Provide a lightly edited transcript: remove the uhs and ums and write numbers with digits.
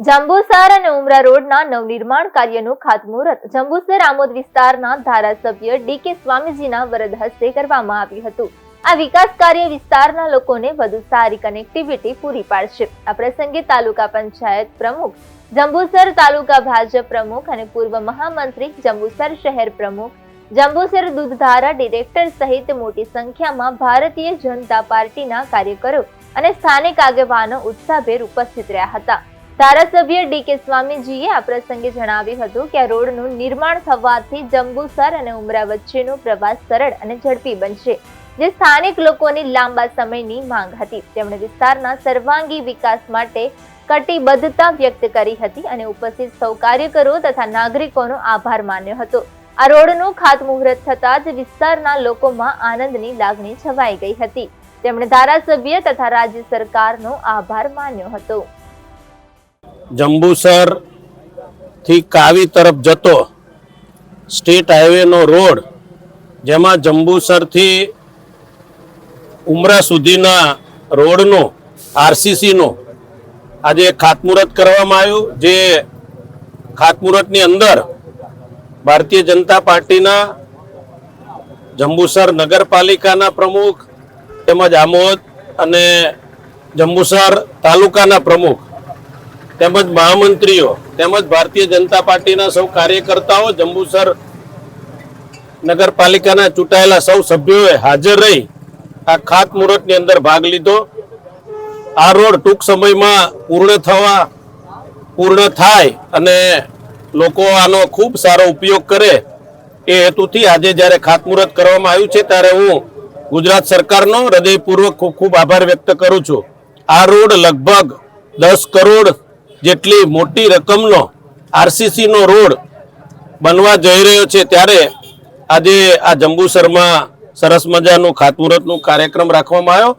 જંબુસર અને ઉમરા રોડના નવનિર્માણ કાર્યનું ખાતમુહૂર્ત જંબુસર આમોદ વિસ્તારના ધારાસભ્ય ડી.કે. સ્વામીજીના વરદ હસ્તે કરવામાં આવ્યું હતું। આ વિકાસ કાર્ય વિસ્તારના લોકોને વધુ સારી કનેક્ટિવિટી પૂરી પાડશે। આ પ્રસંગે તાલુકા પંચાયત પ્રમુખ, જંબુસર તાલુકા ભાજપ પ્રમુખ અને પૂર્વ મહામંત્રી, જંબુસર શહેર પ્રમુખ, જંબુસર દૂધધારા ડિરેક્ટર સહિત મોટી સંખ્યામાં ભારતીય જનતા પાર્ટીના કાર્યકરો અને સ્થાનિક આગેવાનો ઉત્સાહભેર ઉપસ્થિત રહ્યા હતા। ધારાસભ્ય ડી.કે. સ્વામીજીએ આ પ્રસંગે જણાવ્યું હતું કે આ રોડનું નિર્માણ થવાથી જંબુસર અને ઉમરા વચ્ચેનો પ્રવાસ સરળ અને ઝડપી બનશે, જે સ્થાનિક લોકોની લાંબા સમયની માંગ હતી। તેમણે વિસ્તારના સર્વાંગી વિકાસ માટે કટિબદ્ધતા વ્યક્ત કરી હતી અને ઉપસ્થિત સૌ કાર્યકરો તથા નાગરિકોનો આભાર માન્યો હતો। આ રોડનું ખાતમુહૂર્ત થતાં જ વિસ્તારના લોકોમાં આનંદની લાગણી છવાઈ ગઈ હતી। તેમણે ધારાસભ્ય તથા રાજ્ય સરકારનો આભાર માન્યો હતો। જંબુસર થી કાવી તરફ જતો સ્ટેટ હાઈવે નો રોડ, જેમાં જંબુસર થી ઉમરા સુધીના રોડનું આરસીસી નું આજે ખાતમુહૂર્ત કરવામાં આવ્યું। જે ખાતમુહૂર્તની અંદર ભારતીય જનતા પાર્ટીના જંબુસર નગરપાલિકાના પ્રમુખ તેમજ આમોદ અને જંબુસર તાલુકાના પ્રમુખ તેમજ મહામંત્રીઓ તેમજ ભારતીય જનતા પાર્ટીના સૌ કાર્યકર્તાઓ, જંબુસર નગરપાલિકાના ચૂંટાયેલા સૌ સભ્યોએ હાજર રહી આ ખાતમુહૂર્તની અંદર ભાગ લીધો। આ રોડ ટૂંક સમયમાં પૂર્ણ થાય અને લોકો આનો ખૂબ સારો ઉપયોગ કરે એ હેતુથી આજે જ્યારે ખાતમુહૂર્ત કરવામાં આવ્યું છે ત્યારે હું ગુજરાત સરકારનો હૃદયપૂર્વક ખૂબ ખૂબ આભાર વ્યક્ત કરું છું। આ રોડ લગભગ 10 કરોડ જેટલી મોટી રકમનો આરસીસી નો રોડ બનવા જઈ રહ્યો છે, ત્યારે આજે આ જંબુસરમાં સરસ મજાનું ખાતમુહૂર્તનો કાર્યક્રમ રાખવામાં આવ્યો।